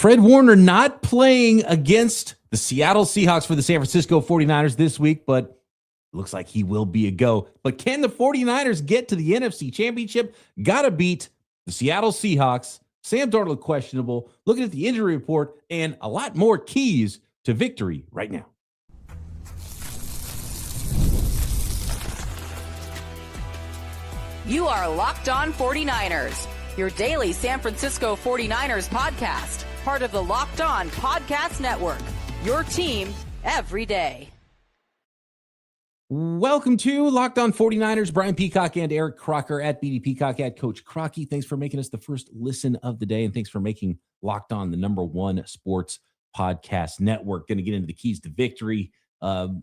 Fred Warner not playing against the Seattle Seahawks for the San Francisco 49ers this week, but it looks like he will be a go. But can the 49ers get to the NFC Championship? Gotta beat the Seattle Seahawks. Sam Darnold questionable. Looking at the injury report and a lot more keys to victory right now. You are Locked On 49ers, your daily San Francisco 49ers podcast, part of the Locked On Podcast Network, your team every day. Welcome to Locked On 49ers. Brian Peacock and Eric Crocker at BD Peacock at Coach Crocky. Thanks for making us the first listen of the day, and thanks for making Locked On the #1 sports podcast network. Going to get into the keys to victory.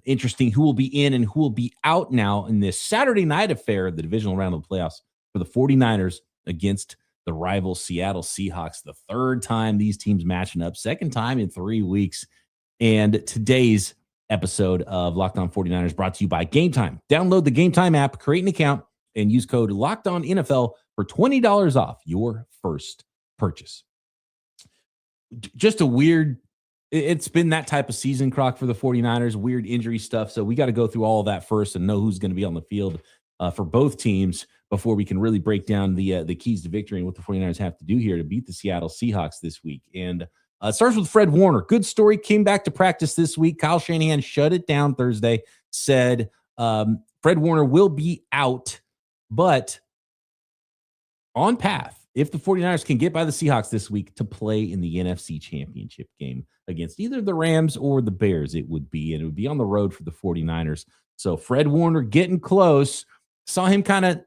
Interesting who will be in and who will be out now in this Saturday night affair, the divisional round of the playoffs for the 49ers against the rival Seattle Seahawks. The third time these teams matching up, second time in 3 weeks. And today's episode of Locked On 49ers brought to you by Gametime. Download the Gametime app, create an account, and use code LOCKEDONNFL for $20 off your first purchase. Just a weird, it's been that type of season, Croc, for the 49ers, weird injury stuff. So we got to go through all of that first and know who's going to be on the field for both teams before we can really break down the keys to victory and what the 49ers have to do here to beat the Seattle Seahawks this week. And it starts with Fred Warner. Good story. Came back to practice this week. Kyle Shanahan shut it down Thursday, said Fred Warner will be out, but on path if the 49ers can get by the Seahawks this week to play in the NFC Championship game against either the Rams or the Bears, it would be. And it would be on the road for the 49ers. So Fred Warner getting close. Saw him kind of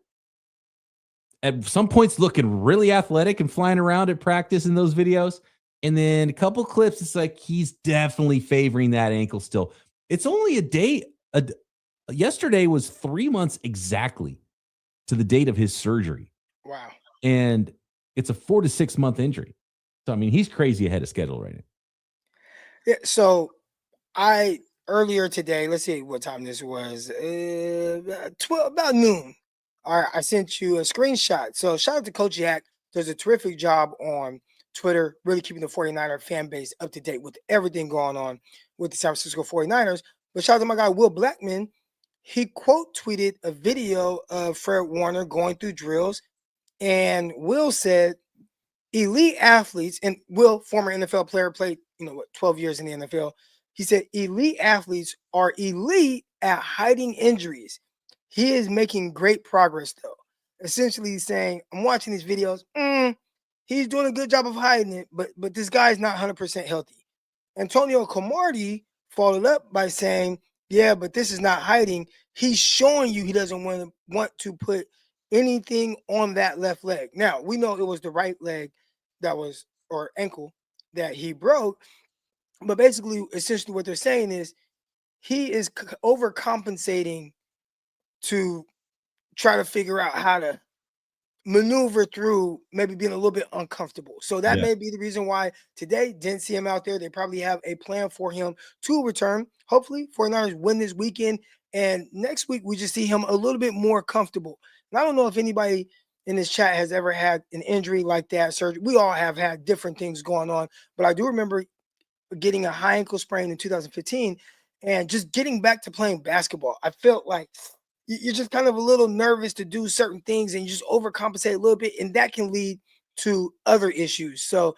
at some points looking really athletic and flying around at practice in those videos. And then a couple clips, it's like he's definitely favoring that ankle still. It's only a day. Yesterday was 3 months exactly to the date of his surgery. Wow. And it's a 4 to 6 month injury. So, I mean, he's crazy ahead of schedule right now. Yeah. So earlier today, let's see what time this was, about noon. All right, I sent you a screenshot. So shout out to Coach Yak. Does a terrific job on Twitter, really keeping the 49er fan base up to date with everything going on with the San Francisco 49ers. But shout out to my guy, Will Blackman. He quote tweeted a video of Fred Warner going through drills. And Will said, elite athletes, and Will, former NFL player, played, 12 years in the NFL. He said, elite athletes are elite at hiding injuries. He is making great progress, though. Essentially saying, I'm watching these videos. He's doing a good job of hiding it, but this guy's not 100% healthy. Antonio Cromartie followed up by saying, yeah, but this is not hiding. He's showing you he doesn't want to put anything on that left leg. Now, we know it was the right leg or ankle that he broke. But basically, essentially what they're saying is he is overcompensating to try to figure out how to maneuver through maybe being a little bit uncomfortable. So that may be the reason why today didn't see him out there. They probably have a plan for him to return. Hopefully 49ers win this weekend. And next week, we just see him a little bit more comfortable. And I don't know if anybody in this chat has ever had an injury like that, surgery. We all have had different things going on. But I do remember getting a high ankle sprain in 2015 and just getting back to playing basketball. I felt like you're just kind of a little nervous to do certain things and you just overcompensate a little bit, and that can lead to other issues. So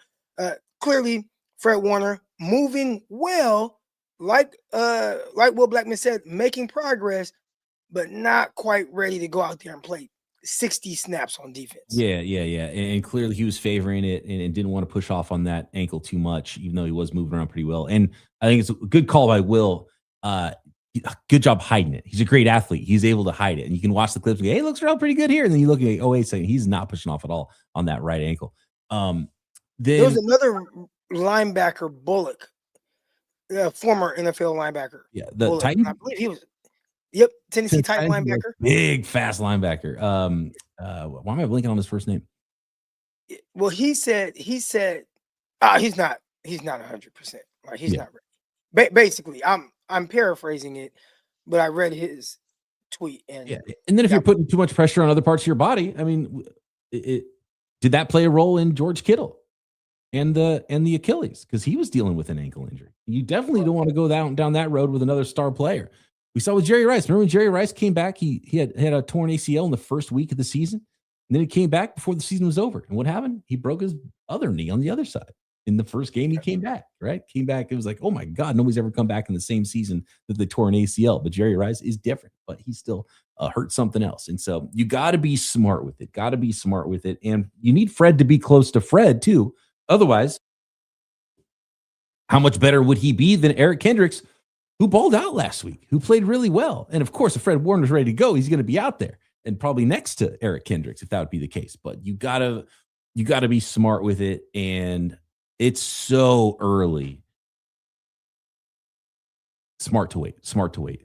clearly Fred Warner moving well, like Will Blackman said, making progress, but not quite ready to go out there and play 60 snaps on defense. Yeah. And clearly he was favoring it and didn't want to push off on that ankle too much, even though he was moving around pretty well. And I think it's a good call by Will. Good job hiding it. He's a great athlete. He's able to hide it. And you can watch the clips and go, hey, it looks real pretty good here. And then you look at, oh, wait a second, he's not pushing off at all on that right ankle. There was another linebacker, Bullock, former NFL linebacker. Yeah, the Bullock. Titan? I believe he was, Tennessee Titan linebacker. Big, fast linebacker. Why am I blinking on his first name? Well, he said, he's not 100%. Like he's not ready. Basically, I'm paraphrasing it, but I read his tweet. And then if you're putting too much pressure on other parts of your body, I mean, did that play a role in George Kittle? and the Achilles, because he was dealing with an ankle injury. You definitely don't want to go down that road with another star player. We saw with Jerry Rice. Remember when Jerry Rice came back? He had a torn ACL in the first week of the season, and then he came back before the season was over. And what happened? He broke his other knee on the other side. In the first game, he came back, right? Came back. It was like, oh my God, nobody's ever come back in the same season that they tore an ACL. But Jerry Rice is different, but he still hurt something else. And so you got to be smart with it. Got to be smart with it. And you need Fred to be close to Fred too. Otherwise, how much better would he be than Eric Kendricks, who balled out last week, who played really well? And of course, if Fred Warner's ready to go, he's going to be out there and probably next to Eric Kendricks, if that would be the case. But you gotta be smart with it. And it's so early. Smart to wait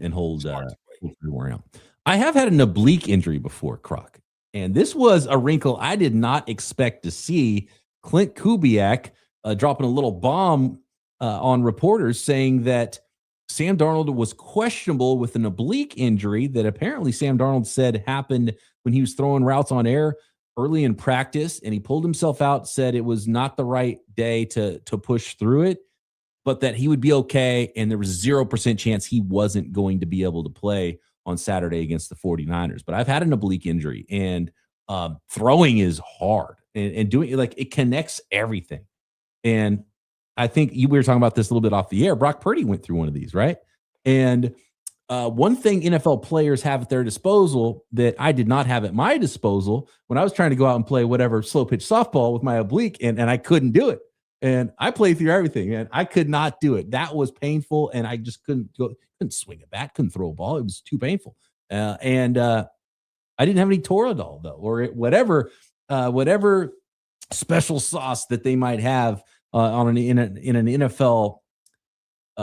and hold everyone out. I have had an oblique injury before, Croc, and this was a wrinkle I did not expect to see. Clint Kubiak dropping a little bomb on reporters saying that Sam Darnold was questionable with an oblique injury that apparently Sam Darnold said happened when he was throwing routes on air early in practice, and he pulled himself out, said it was not the right day to push through it, but that he would be okay, and there was 0% chance he wasn't going to be able to play on Saturday against the 49ers. But I've had an oblique injury, and throwing is hard, and doing it, like, it connects everything. And I think we were talking about this a little bit off the air. Brock Purdy went through one of these, right? And one thing NFL players have at their disposal that I did not have at my disposal when I was trying to go out and play whatever slow pitch softball with my oblique, and I couldn't do it. And I played through everything, and I could not do it. That was painful, and I just couldn't swing a bat, couldn't throw a ball. It was too painful. And I didn't have any Toradol though, or whatever special sauce that they might have in an NFL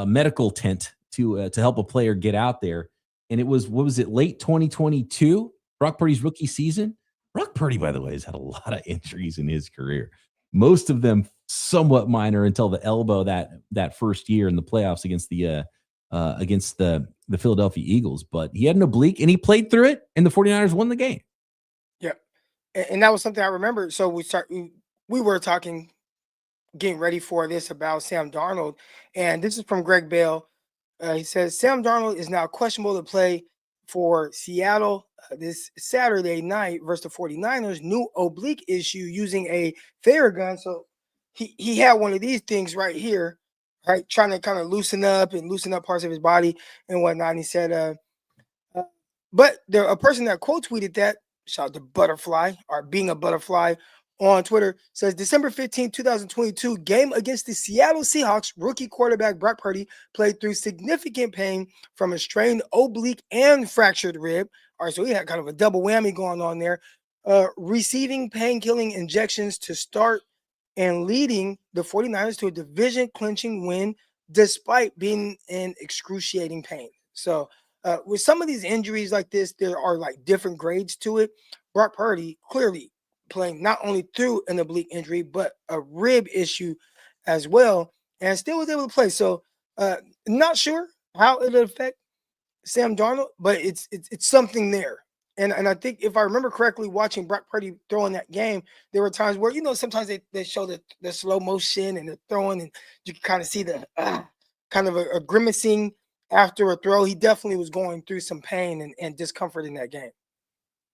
medical tent to help a player get out there. And it was, what was it, late 2022, Brock Purdy's rookie season. Brock Purdy, by the way, has had a lot of injuries in his career. Most of them somewhat minor until the elbow that first year in the playoffs against the Philadelphia Eagles. But he had an oblique, and he played through it, and the 49ers won the game. Yeah, and that was something I remember. So we were talking, getting ready for this about Sam Darnold, and this is from Greg Bale. He says, Sam Darnold is now questionable to play for Seattle this Saturday night versus the 49ers. New oblique issue using a Theragun. So he had one of these things right here, right, trying to kind of loosen up parts of his body and whatnot. And he said, but a person that quote tweeted that, shout out to Butterfly, or being a butterfly, on Twitter, says December 15, 2022, game against the Seattle Seahawks, rookie quarterback Brock Purdy played through significant pain from a strained oblique and fractured rib. All right, so he had kind of a double whammy going on there. Receiving pain-killing injections to start and leading the 49ers to a division-clinching win despite being in excruciating pain. So with some of these injuries like this, there are like different grades to it. Brock Purdy clearly playing not only through an oblique injury, but a rib issue as well, and still was able to play. So not sure how it'll affect Sam Darnold, but it's something there. And I think if I remember correctly, watching Brock Purdy throw in that game, there were times where, sometimes they show the slow motion and the throwing, and you can kind of see the kind of a grimacing after a throw. He definitely was going through some pain and discomfort in that game.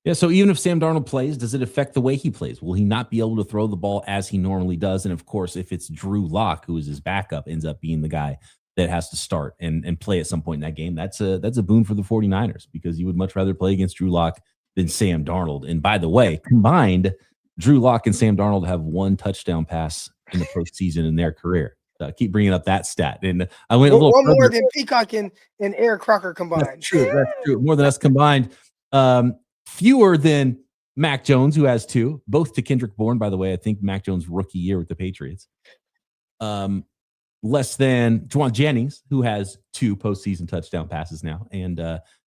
Yeah, so even if Sam Darnold plays, does it affect the way he plays? Will he not be able to throw the ball as he normally does? And of course, if it's Drew Lock, who is his backup, ends up being the guy that has to start and play at some point in that game, that's a boon for the 49ers, because you would much rather play against Drew Lock than Sam Darnold. And by the way, combined, Drew Lock and Sam Darnold have one touchdown pass in the postseason in their career. Keep bringing up that stat. And I went a little one more than Peacock and Eric Crocker combined. That's true. More than us combined. Fewer than Mac Jones, who has two, both to Kendrick Bourne, by the way. I think Mac Jones' rookie year with the Patriots. Less than Juwan Jennings, who has 2 postseason touchdown passes now, and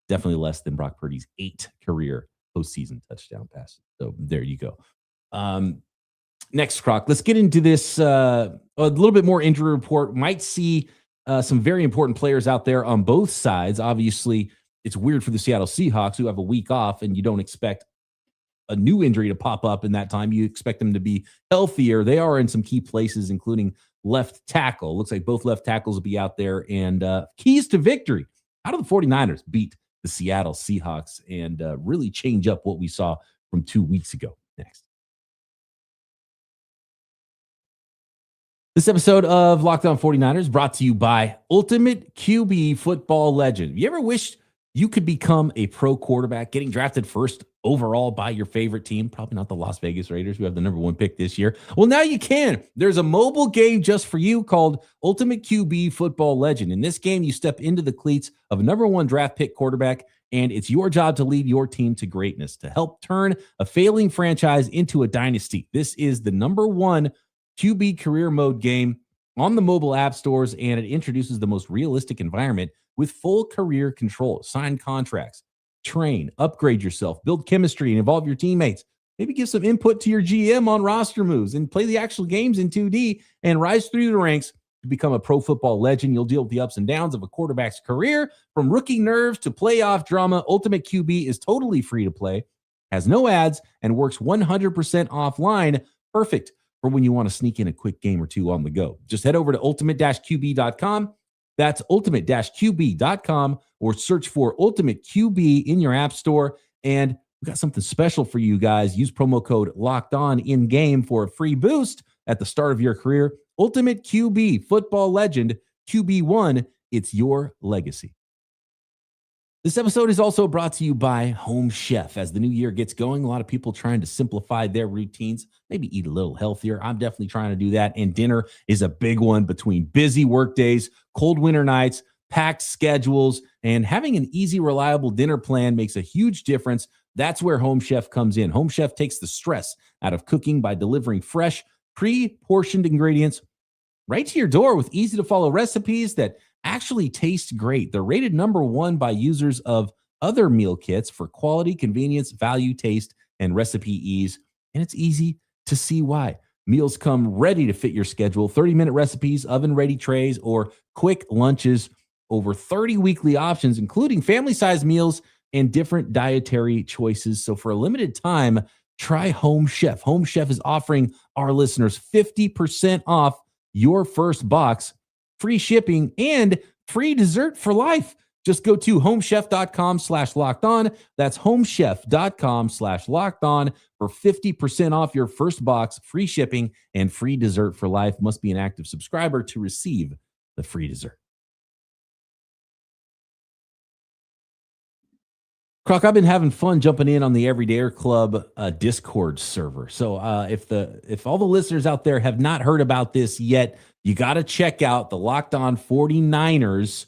definitely less than Brock Purdy's 8 career postseason touchdown passes. So there you go. Next, Croc, let's get into this a little bit more injury report. Might see some very important players out there on both sides. Obviously, it's weird for the Seattle Seahawks, who have a week off, and you don't expect a new injury to pop up in that time. You expect them to be healthier. They are in some key places, including left tackle. Looks like both left tackles will be out there. And keys to victory. How do the 49ers beat the Seattle Seahawks and really change up what we saw from 2 weeks ago? Next. This episode of Locked On 49ers brought to you by Ultimate QB Football Legend. Have you ever wished you could become a pro quarterback, getting drafted first overall by your favorite team? Probably not the Las Vegas Raiders, who have the number 1 pick this year. Well, now you can. There's a mobile game just for you called Ultimate QB Football Legend. In this game, you step into the cleats of a number 1 draft pick quarterback, and it's your job to lead your team to greatness, to help turn a failing franchise into a dynasty. This is the number 1 QB career mode game on the mobile app stores, and it introduces the most realistic environment with full career control. Sign contracts, train, upgrade yourself, build chemistry, and involve your teammates. Maybe give some input to your GM on roster moves and play the actual games in 2D and rise through the ranks to become a pro football legend. You'll deal with the ups and downs of a quarterback's career, from rookie nerves to playoff drama. Ultimate QB is totally free to play, has no ads, and works 100% offline. Perfect for when you want to sneak in a quick game or two on the go. Just head over to ultimate-qb.com. That's ultimate-qb.com, or search for Ultimate QB in your app store. And we got something special for you guys. Use promo code LOCKEDON in game for a free boost at the start of your career. Ultimate QB Football Legend, QB1, it's your legacy. This episode is also brought to you by Home Chef. As the new year gets going, a lot of people trying to simplify their routines, maybe eat a little healthier. I'm definitely trying to do that. And dinner is a big one between busy work days, cold winter nights, packed schedules, and having an easy, reliable dinner plan makes a huge difference. That's where Home Chef comes in. Home Chef takes the stress out of cooking by delivering fresh, pre-portioned ingredients right to your door with easy-to-follow recipes that actually taste great. They're rated number 1 by users of other meal kits for quality, convenience, value, taste, and recipe ease. And it's easy to see why. Meals come ready to fit your schedule. 30-minute recipes, oven-ready trays, or quick lunches. Over 30 weekly options, including family-sized meals and different dietary choices. So for a limited time, try Home Chef. Home Chef is offering our listeners 50% off your first box, free shipping, and free dessert for life. Just go to homechef.com/lockedon. That's homechef.com/lockedon for 50% off your first box, free shipping, and free dessert for life. Must be an active subscriber to receive the free dessert. Croc, I've been having fun jumping in on the Everydayer Club Discord server. So if all the listeners out there have not heard about this yet, you got to check out the Locked On 49ers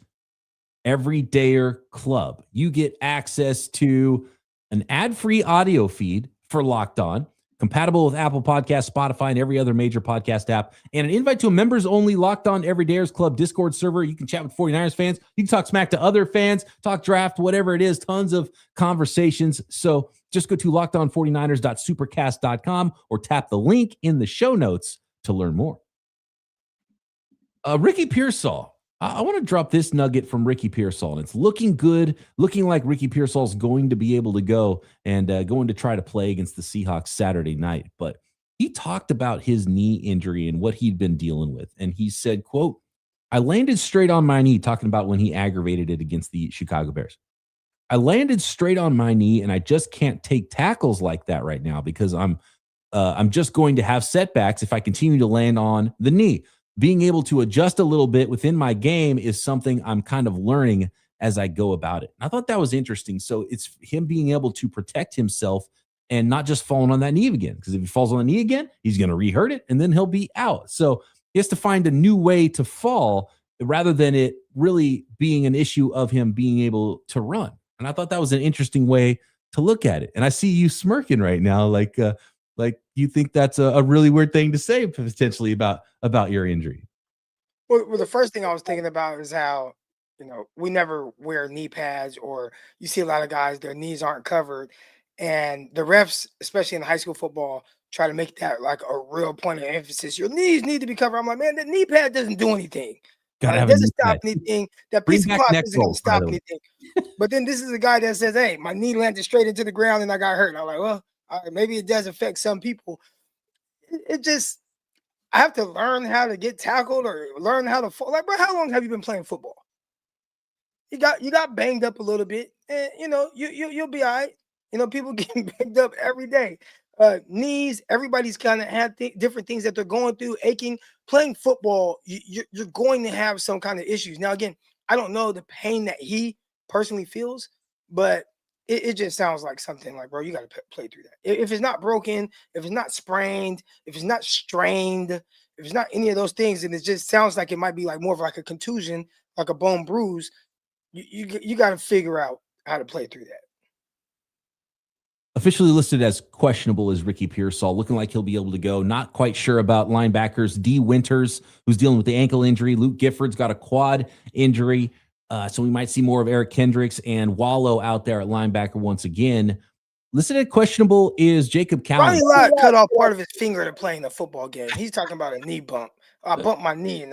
Everydayer Club. You get access to an ad-free audio feed for Locked On, compatible with Apple Podcasts, Spotify, and every other major podcast app, and an invite to a members-only Locked On Everydayers Club Discord server. You can chat with 49ers fans. You can talk smack to other fans, talk draft, whatever it is, tons of conversations. So just go to lockedon49ers.supercast.com or tap the link in the show notes to learn more. Ricky Pearsall. I want to drop this nugget from Ricky Pearsall, and it's looking good, looking like Ricky Pearsall's going to be able to go and going to try to play against the Seahawks Saturday night. But he talked about his knee injury and what he'd been dealing with. And he said, quote, "I landed straight on my knee," talking about when he aggravated it against the Chicago Bears. "I landed straight on my knee, and I just can't take tackles like that right now because I'm just going to have setbacks if I continue to land on the knee. Being able to adjust a little bit within my game is something I'm kind of learning as I go about it." And I thought that was interesting. So it's him being able to protect himself and not just falling on that knee again. Because if he falls on the knee again, he's going to re-hurt it and then he'll be out. So he has to find a new way to fall rather than it really being an issue of him being able to run. And I thought that was an interesting way to look at it. And I see you smirking right now, like you think that's a really weird thing to say potentially about your injury. Well, the first thing I was thinking about is how, we never wear knee pads, or you see a lot of guys, their knees aren't covered. And the refs, especially in high school football, try to make that like a real point of emphasis. Your knees need to be covered. I'm like, man, the knee pad doesn't do anything. It doesn't stop anything. That piece of cloth isn't going to stop anything. But then this is a guy that says, "Hey, my knee landed straight into the ground and I got hurt." And I'm like, well, All right, maybe it does affect some people. It just, I have to learn how to get tackled or learn how to fall. Like, bro, how long have you been playing football? You got banged up a little bit, and you'll be all right. People getting banged up every day. Knees, everybody's kind of had different things that they're going through, aching. Playing football, you're going to have some kind of issues. Now, again, I don't know the pain that he personally feels, but it just sounds like something like, bro, you got to play through that. If it's not broken, if it's not sprained, if it's not strained, if it's not any of those things, and it just sounds like it might be like more of like a contusion, like a bone bruise, you got to figure out how to play through that. Officially listed as questionable is Ricky Pearsall, looking like he'll be able to go. Not quite sure about linebackers. D. Winters, who's dealing with the ankle injury. Luke Gifford's got a quad injury. So we might see more of Eric Kendricks and Wallow out there at linebacker once again. Listed as questionable is Jacob Cowan. Ronnie Lott cut off part of his finger to play in a football game. He's talking about a knee bump. I bumped my knee.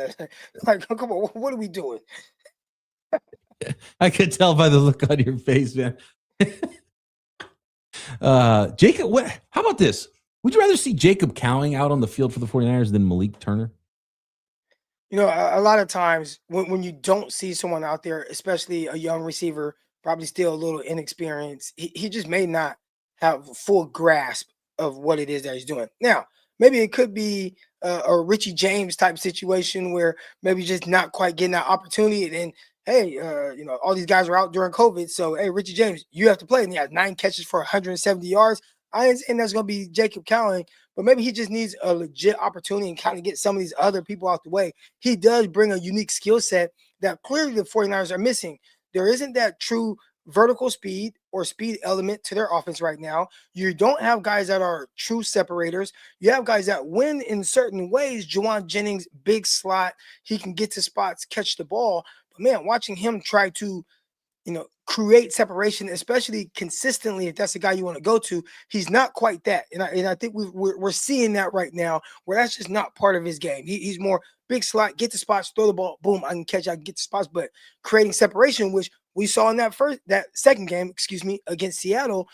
Like, come on, what are we doing? I could tell by the look on your face, man. Jacob, how about this? Would you rather see Jacob Cowing out on the field for the 49ers than Malik Turner? A lot of times when you don't see someone out there, especially a young receiver, probably still a little inexperienced, he just may not have full grasp of what it is that he's doing. Now, maybe it could be a Richie James type situation where maybe just not quite getting that opportunity. And then, hey, all these guys are out during COVID. So, hey, Richie James, you have to play. And he has 9 catches for 170 yards. I ain't saying that's going to be Jacob Cowing, but maybe he just needs a legit opportunity and kind of get some of these other people out the way. He does bring a unique skill set that clearly the 49ers are missing. There isn't that true vertical speed or speed element to their offense right now. You don't have guys that are true separators. You have guys that win in certain ways. Juwan Jennings, big slot. He can get to spots, catch the ball. But, man, watching him try to, create separation, especially consistently, if that's the guy you want to go to, he's not quite that. And I think we're seeing that right now, where that's just not part of his game. He's more big slot, get the spots, throw the ball, boom, I can catch, I can get the spots, but creating separation, which we saw in that second game, against Seattle,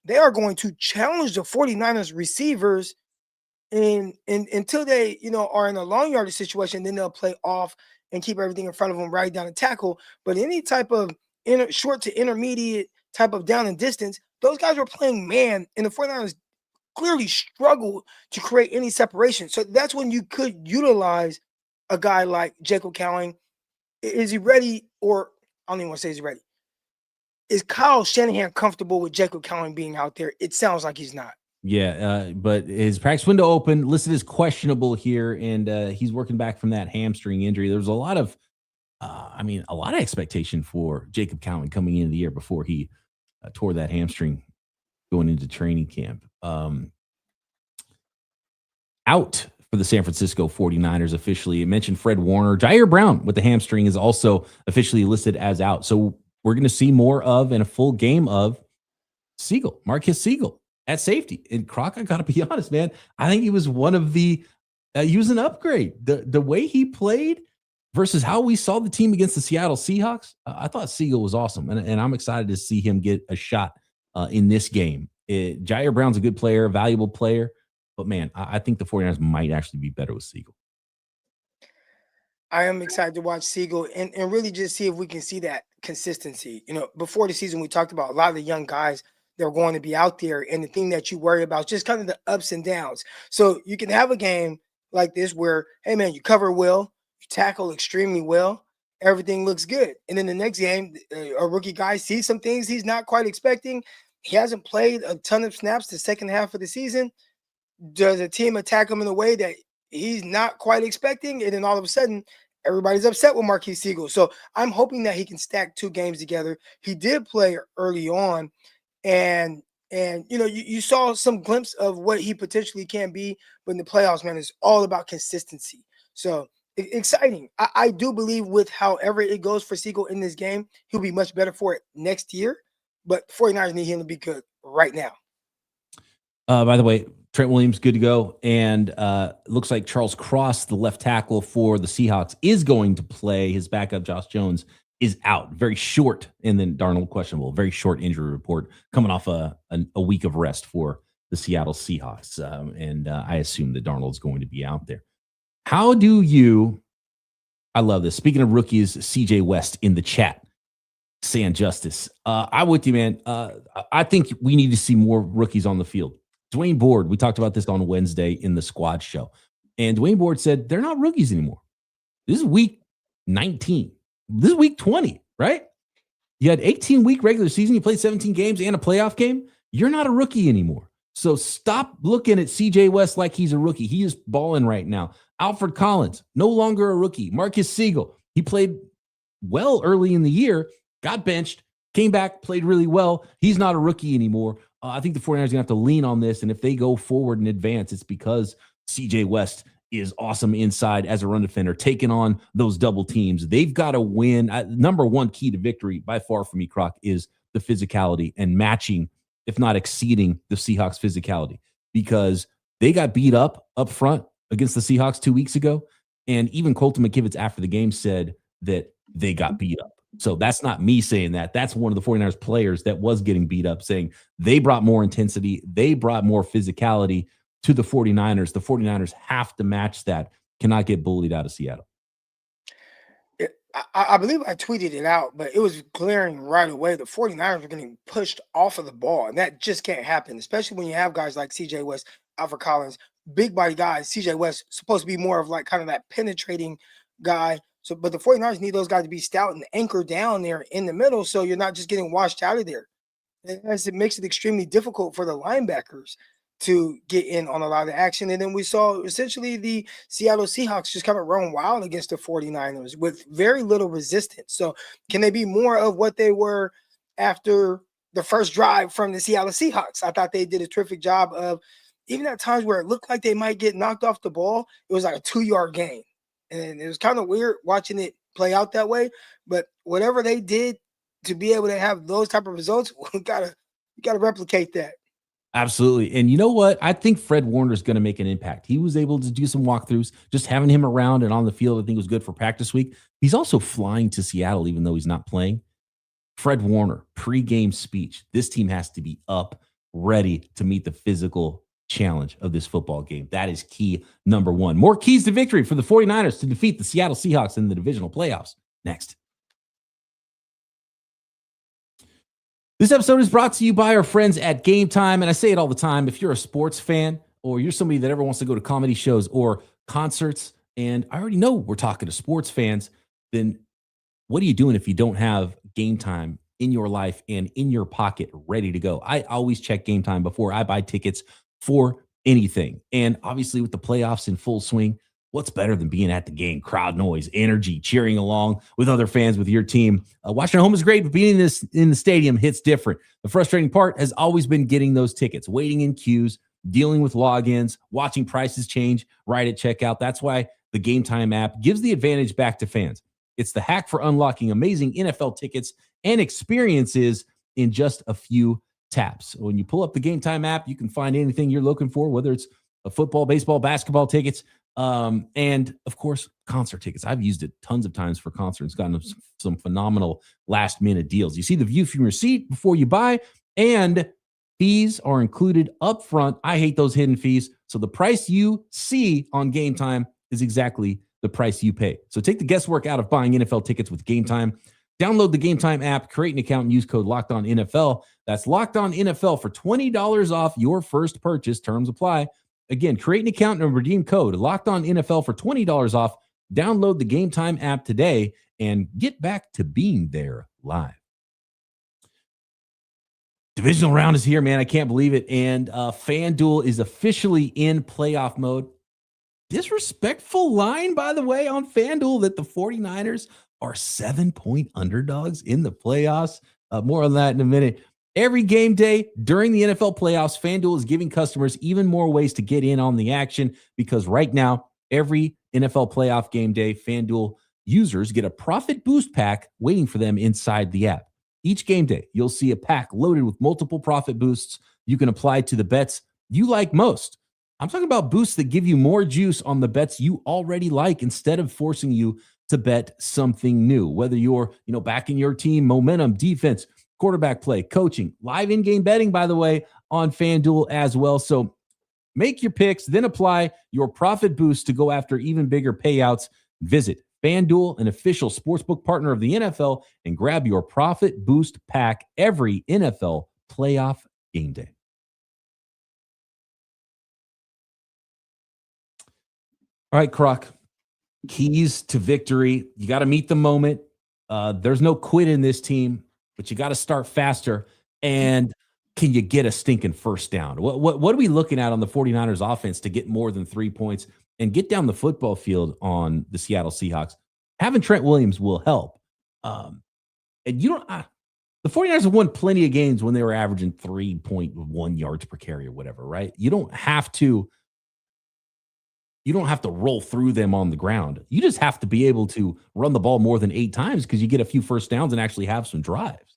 they are going to challenge the 49ers receivers until they, are in a long yardage situation. Then they'll play off and keep everything in front of them, right down the tackle. But any type of short to intermediate type of down and distance, those guys were playing man, and the 49ers clearly struggled to create any separation. So that's when you could utilize a guy like Jacob Cowing. Is he ready? Or I don't even want to say he's ready. Is Kyle Shanahan comfortable with Jacob Cowing being out there? It sounds like he's not. Yeah, but his practice window open, listed as questionable here, and he's working back from that hamstring injury. There was a lot of expectation for Jacob Cowing coming into the year before he tore that hamstring going into training camp. Out for the San Francisco 49ers officially. It mentioned Fred Warner. Jair Brown with the hamstring is also officially listed as out. So we're going to see more of and a full game of Marcus Siegel at safety. And Croc, I got to be honest, man, I think he was one of he was an upgrade. The way he played versus how we saw the team against the Seattle Seahawks, I thought Siegel was awesome, and I'm excited to see him get a shot in this game. Jair Brown's a good player, a valuable player, but, man, I think the 49ers might actually be better with Siegel. I am excited to watch Siegel and really just see if we can see that consistency. Before the season, we talked about a lot of the young guys that are going to be out there, and the thing that you worry about is just kind of the ups and downs. So you can have a game like this where, hey, man, you cover well, you tackle extremely well, everything looks good. And then the next game, a rookie guy sees some things he's not quite expecting. He hasn't played a ton of snaps the second half of the season. Does a team attack him in a way that he's not quite expecting? And then all of a sudden, everybody's upset with Marquise Siegel. So I'm hoping that he can stack 2 games together. He did play early on, and you saw some glimpse of what he potentially can be. But in the playoffs, man, it's all about consistency. So exciting. I do believe with however it goes for Siegel in this game, he'll be much better for it next year. But 49ers need him to be good right now. By the way, Trent Williams, good to go. And looks like Charles Cross, the left tackle for the Seahawks, is going to play. His backup, Josh Jones, is out. Very short. And then Darnold, questionable. Very short injury report coming off a week of rest for the Seattle Seahawks. And I assume that Darnold's going to be out there. How do you, I love this. Speaking of rookies, CJ West in the chat saying justice. I'm with you, man. I think we need to see more rookies on the field. Dwayne Board, we talked about this on Wednesday in the squad show. And Dwayne Board said they're not rookies anymore. This is week 19. This is week 20, right? You had 18-week regular season. You played 17 games and a playoff game. You're not a rookie anymore. So stop looking at CJ West like he's a rookie. He is balling right now. Alfred Collins, no longer a rookie. Marcus Siegel, he played well early in the year, got benched, came back, played really well. He's not a rookie anymore. I think the 49ers are going to have to lean on this, and if they go forward and advance, it's because CJ West is awesome inside as a run defender, taking on those double teams. They've got to win. Number one key to victory by far for me, Croc, is the physicality and matching, if not exceeding, the Seahawks physicality, because they got beat up front against the Seahawks 2 weeks ago. And even Colton McKivitz after the game said that they got beat up. So that's not me saying that. That's one of the 49ers players that was getting beat up, saying they brought more intensity. They brought more physicality to the 49ers. The 49ers have to match that. Cannot get bullied out of Seattle. I believe I tweeted it out, but it was glaring right away. The 49ers are getting pushed off of the ball, and that just can't happen, especially when you have guys like CJ West, Alfred Collins, big body guys. CJ West supposed to be more of like kind of that penetrating guy. So, but the 49ers need those guys to be stout and anchor down there in the middle, so you're not just getting washed out of there. It makes it extremely difficult for the linebackers to get in on a lot of the action. And then we saw essentially the Seattle Seahawks just kind of run wild against the 49ers with very little resistance. So can they be more of what they were after the first drive from the Seattle Seahawks? I thought they did a terrific job of, even at times where it looked like they might get knocked off the ball, it was like a 2-yard gain. And it was kind of weird watching it play out that way. But whatever they did to be able to have those type of results, we gotta replicate that. Absolutely. And you know what? I think Fred Warner is going to make an impact. He was able to do some walkthroughs. Just having him around and on the field, I think, was good for practice week. He's also flying to Seattle, even though he's not playing. Fred Warner, pregame speech. This team has to be up, ready to meet the physical challenge of this football game. That is key number one. More keys to victory for the 49ers to defeat the Seattle Seahawks in the divisional playoffs. Next. This episode is brought to you by our friends at Gametime, and I say it all the time. If you're a sports fan or you're somebody that ever wants to go to comedy shows or concerts, and I already know we're talking to sports fans, then what are you doing if you don't have Gametime in your life and in your pocket ready to go? I always check Gametime before I buy tickets for anything. And obviously with the playoffs in full swing, what's better than being at the game? Crowd noise, energy, cheering along with other fans with your team. Watching at home is great, but being in the stadium hits different. The frustrating part has always been getting those tickets, waiting in queues, dealing with logins, watching prices change right at checkout. That's why the Gametime app gives the advantage back to fans. It's the hack for unlocking amazing NFL tickets and experiences in just a few taps. When you pull up the Gametime app, you can find anything you're looking for, whether it's a football, baseball, basketball tickets, and of course, concert tickets. I've used it tons of times for concerts, gotten some phenomenal last minute deals. You see the view from your seat before you buy, and fees are included up front. I hate those hidden fees. So the price you see on Gametime is exactly the price you pay. So take the guesswork out of buying NFL tickets with Gametime. Download the Gametime app, create an account, and use code LOCKEDONNFL. That's LOCKEDONNFL for $20 off your first purchase. Terms apply. Again, create an account and redeem code LOCKEDONNFL for $20 off. Download the Gametime app today and get back to being there live. Divisional round is here, man. I can't believe it. And FanDuel is officially in playoff mode. Disrespectful line, by the way, on FanDuel that the 49ers are 7-point underdogs in the playoffs. More on that in a minute. Every game day during the NFL playoffs, FanDuel is giving customers even more ways to get in on the action, because right now, every NFL playoff game day, FanDuel users get a profit boost pack waiting for them inside the app. Each game day, you'll see a pack loaded with multiple profit boosts you can apply to the bets you like most. I'm talking about boosts that give you more juice on the bets you already like instead of forcing you to bet something new. Whether you're, backing your team, momentum, defense, quarterback play, coaching, live in-game betting, by the way, on FanDuel as well. So make your picks, then apply your profit boost to go after even bigger payouts. Visit FanDuel, an official sportsbook partner of the NFL, and grab your profit boost pack every NFL playoff game day. All right, Croc. Keys to victory. You got to meet the moment. There's no quit in this team, but you got to start faster. And can you get a stinking first down? What are we looking at on the 49ers offense to get more than 3 points and get down the football field on the Seattle Seahawks? Having Trent Williams will help. And you don't. The 49ers have won plenty of games when they were averaging 3.1 yards per carry or whatever, right? You don't have to roll through them on the ground. You just have to be able to run the ball more than 8 times because you get a few first downs and actually have some drives.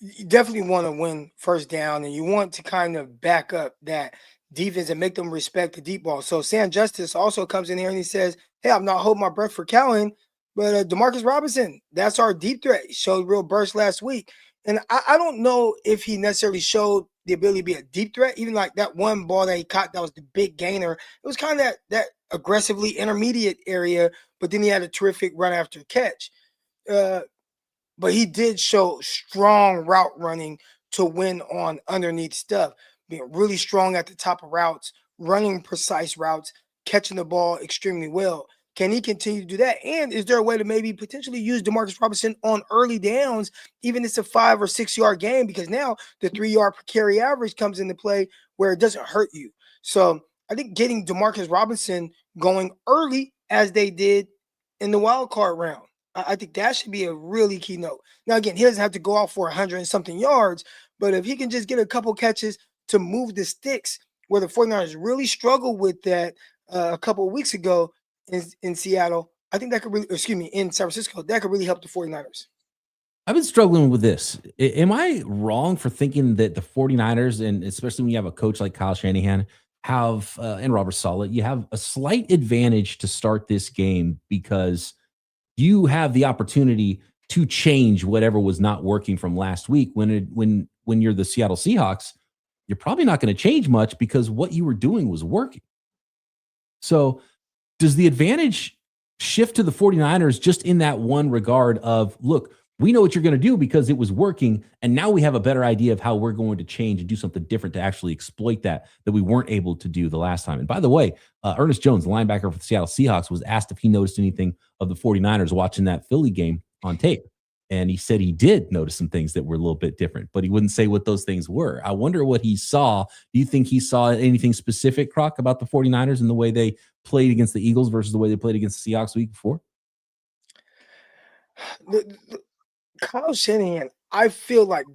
You definitely want to win first down, and you want to kind of back up that defense and make them respect the deep ball. So Sam Justice also comes in here and he says, hey, I'm not holding my breath for Cowan, but Demarcus Robinson, that's our deep threat. He showed real burst last week. And I don't know if he necessarily showed the ability to be a deep threat, even like that one ball that he caught that was the big gainer. It was kind of that aggressively intermediate area, but then he had a terrific run after catch. But he did show strong route running to win on underneath stuff, being really strong at the top of routes, running precise routes, catching the ball extremely well. Can he continue to do that? And is there a way to maybe potentially use Demarcus Robinson on early downs, even if it's a 5 or 6 yard game? Because now the 3 yard per carry average comes into play where it doesn't hurt you. So I think getting Demarcus Robinson going early as they did in the wild card round, I think that should be a really key note. Now, again, he doesn't have to go out for 100 and something yards, but if he can just get a couple catches to move the sticks, where the 49ers really struggled with that a couple of weeks ago in Seattle, I think that could really, in San Francisco, that could really help the 49ers. I've been struggling with this. Am I wrong for thinking that the 49ers, and especially when you have a coach like Kyle Shanahan, have and Robert Saleh, you have a slight advantage to start this game because you have the opportunity to change whatever was not working from last week. When you're the Seattle Seahawks, you're probably not going to change much because what you were doing was working. So does the advantage shift to the 49ers just in that one regard of, look, we know what you're going to do because it was working, and now we have a better idea of how we're going to change and do something different to actually exploit that we weren't able to do the last time. And by the way, Ernest Jones, the linebacker for the Seattle Seahawks, was asked if he noticed anything of the 49ers watching that Philly game on tape. And he said he did notice some things that were a little bit different, but he wouldn't say what those things were. I wonder what he saw. Do you think he saw anything specific, Croc, about the 49ers and the way they played against the Eagles versus the way they played against the Seahawks the week before? Kyle Shanahan, I feel like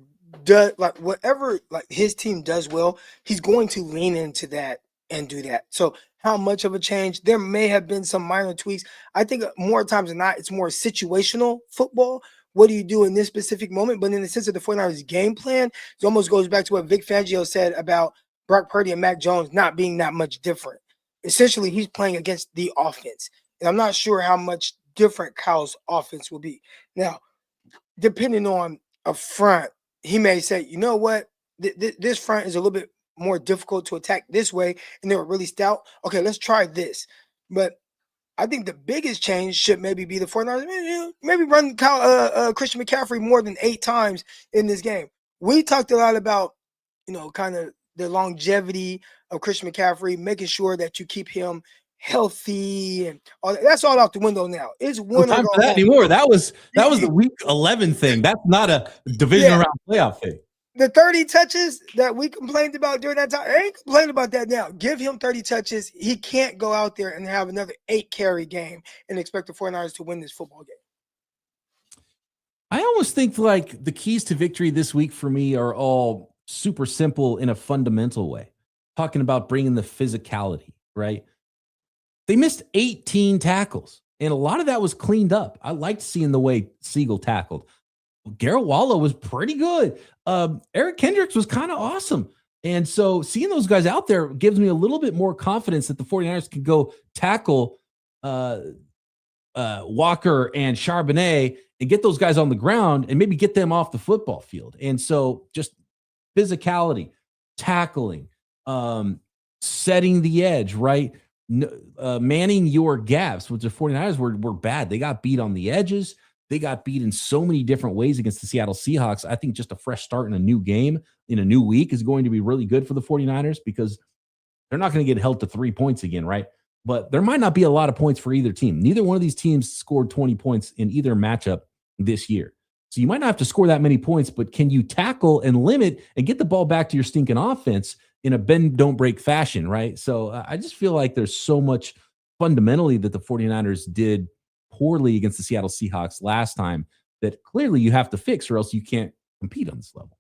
whatever his team does well, he's going to lean into that and do that. So how much of a change? There may have been some minor tweaks. I think more times than not, it's more situational football. What do you do in this specific moment? But in the sense of the 49ers game plan, it almost goes back to what Vic Fangio said about Brock Purdy and Mac Jones not being that much different. Essentially, he's playing against the offense. And I'm not sure how much different Kyle's offense will be. Now, depending on a front, he may say, you know what, this front is a little bit more difficult to attack this way, and they were really stout. Okay, let's try this. But I think the biggest change should maybe be the 49ers. Maybe run Christian McCaffrey more than 8 times in this game. We talked a lot about, kind of the longevity of Christian McCaffrey, making sure that you keep him healthy and all that. That's all out the window now. It's one no time for that anymore. That was the week 11 thing. That's not a division round playoff thing. The 30 touches that we complained about during that time, I ain't complaining about that now. Give him 30 touches. He can't go out there and have another 8 carry game and expect the 49ers to win this football game. I almost think like the keys to victory this week for me are all super simple in a fundamental way. Talking about bringing the physicality, right? They missed 18 tackles, and a lot of that was cleaned up. I liked seeing the way Siegel tackled. Garrett Wallow was pretty good. Eric Kendricks was kind of awesome. And so seeing those guys out there gives me a little bit more confidence that the 49ers can go tackle Walker and Charbonnet and get those guys on the ground and maybe get them off the football field. And so just physicality, tackling, setting the edge, right? Manning your gaps, which the 49ers were bad. They got beat on the edges. They got beat in so many different ways against the Seattle Seahawks. I think just a fresh start in a new game in a new week is going to be really good for the 49ers because they're not going to get held to 3 points again, right? But there might not be a lot of points for either team. Neither one of these teams scored 20 points in either matchup this year. So you might not have to score that many points, but can you tackle and limit and get the ball back to your stinking offense in a bend, don't break fashion, right? So I just feel like there's so much fundamentally that the 49ers did poorly against the Seattle Seahawks last time that clearly you have to fix or else you can't compete on this level.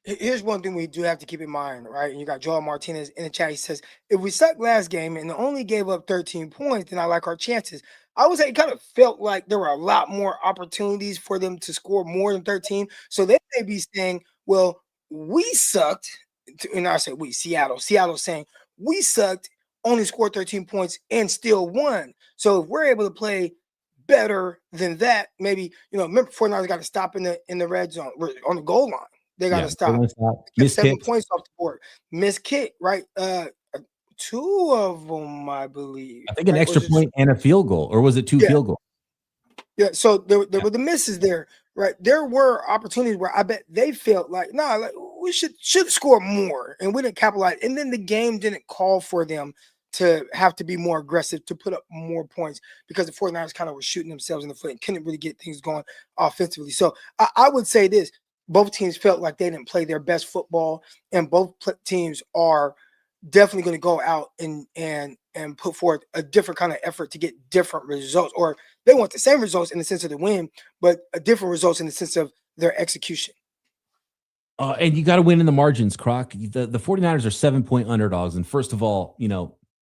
Here's one thing we do have to keep in mind, right? And you got Joel Martinez in the chat. He says, if we sucked last game and only gave up 13 points, then I like our chances. I would say it kind of felt like there were a lot more opportunities for them to score more than 13. So they may be saying, well, we sucked. And I said, we, Seattle saying, we sucked, only scored 13 points and still won. So if we're able to play better than that, maybe, remember 49ers got to stop in the red zone, on the goal line. They got to stop. Miss 7 points off the board. Miss kick, right? 2 of them, I believe. I think an extra point and a field goal, or was it 2 field goals? Yeah, so there were the misses there, right? There were opportunities where I bet they felt like, we should score more, and we didn't capitalize. And then the game didn't call for them to have to be more aggressive, to put up more points because the 49ers kind of were shooting themselves in the foot and couldn't really get things going offensively. So I would say this. Both teams felt like they didn't play their best football, and both teams are definitely going to go out and put forth a different kind of effort to get different results, or they want the same results in the sense of the win, but different results in the sense of their execution. And you got to win in the margins, Croc. The 49ers are 7-point underdogs. And first of all,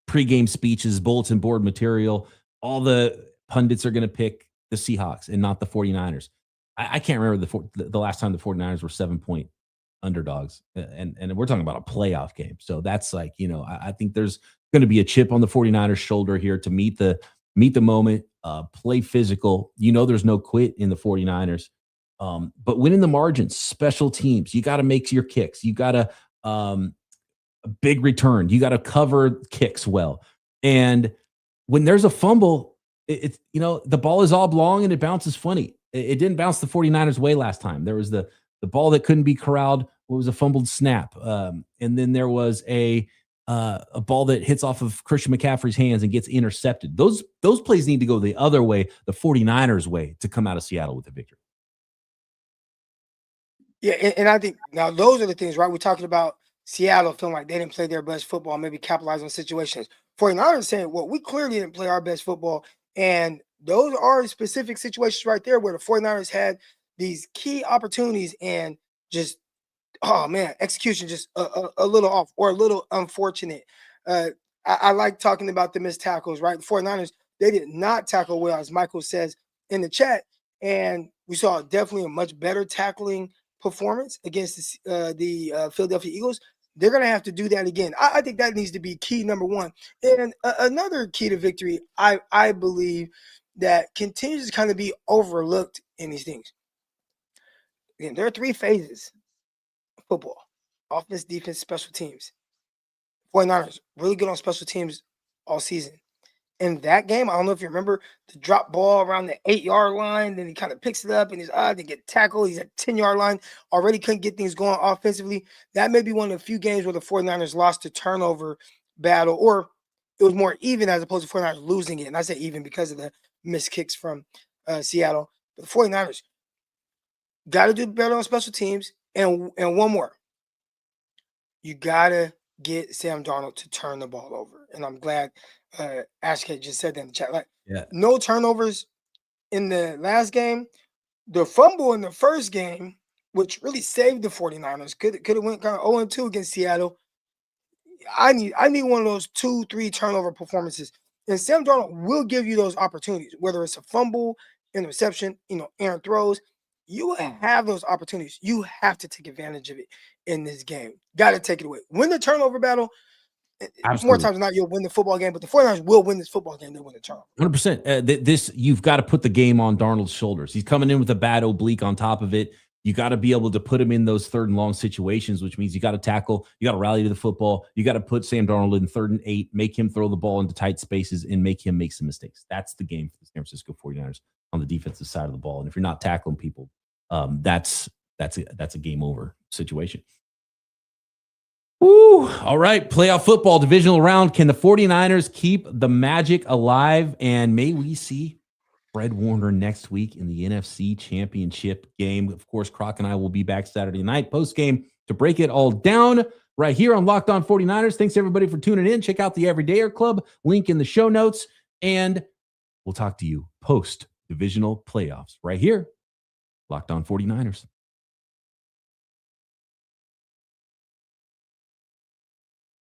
pregame speeches, bulletin board material, all the pundits are going to pick the Seahawks and not the 49ers. I can't remember the last time the 49ers were 7-point underdogs. And we're talking about a playoff game. So that's like, I think there's going to be a chip on the 49ers shoulder here to meet the moment, play physical. There's no quit in the 49ers. But win in the margins, special teams. You got to make your kicks. You got to a big return. You got to cover kicks well. And when there's a fumble, it's the ball is oblong and it bounces funny. It didn't bounce the 49ers way last time. There was the ball that couldn't be corralled. It was a fumbled snap. And then there was a ball that hits off of Christian McCaffrey's hands and gets intercepted. Those plays need to go the other way, the 49ers way, to come out of Seattle with a victory. Yeah, and I think now those are the things, right? We're talking about Seattle feeling like they didn't play their best football, maybe capitalize on situations. 49ers saying, well, we clearly didn't play our best football. And those are specific situations right there where the 49ers had these key opportunities and just, execution just a little off or a little unfortunate. I like talking about the missed tackles, right? The 49ers, they did not tackle well, as Michael says in the chat. And we saw definitely a much better tackling performance against the Philadelphia Eagles. They're going to have to do that again. I think that needs to be key number one. And another key to victory, I believe, that continues to kind of be overlooked in these things. Again, there are 3 phases of football: offense, defense, special teams. 49ers really good on special teams all season. In that game, I don't know if you remember the drop ball around the 8-yard line. Then he kind of picks it up and he's to get tackled. He's at 10-yard line. Already couldn't get things going offensively. That may be one of the few games where the 49ers lost the turnover battle, or it was more even as opposed to 49ers losing it. And I say even because of the missed kicks from Seattle. But the 49ers got to do better on special teams. And one more. You got to get Sam Darnold to turn the ball over. And I'm glad Ashkett just said that in the chat. No turnovers in the last game. The fumble in the first game, which really saved the 49ers, could have went kind of 0-2 against Seattle. I need one of those 2-3 turnover performances. And Sam Darnold will give you those opportunities, whether it's a fumble, interception, errant throws. You have those opportunities. You have to take advantage of it in this game. Got to take it away. Win the turnover battle. Absolutely. More times than not, you'll win the football game, but the 49ers will win this football game. They'll win the turnover. 100%. This, you've got to put the game on Darnold's shoulders. He's coming in with a bad oblique on top of it. You got to be able to put him in those 3rd and long situations, which means you got to tackle, you got to rally to the football, you got to put Sam Darnold in 3rd and 8, make him throw the ball into tight spaces, and make him make some mistakes. That's the game for the San Francisco 49ers on the defensive side of the ball. And if you're not tackling people, that's a game over situation. Woo. All right, playoff football, divisional round. Can the 49ers keep the magic alive? And may we see Fred Warner next week in the NFC Championship game? Of course, Croc and I will be back Saturday night post-game to break it all down right here on Locked On 49ers. Thanks, everybody, for tuning in. Check out the Everydayer Club, link in the show notes, and we'll talk to you post-divisional playoffs right here, Locked On 49ers.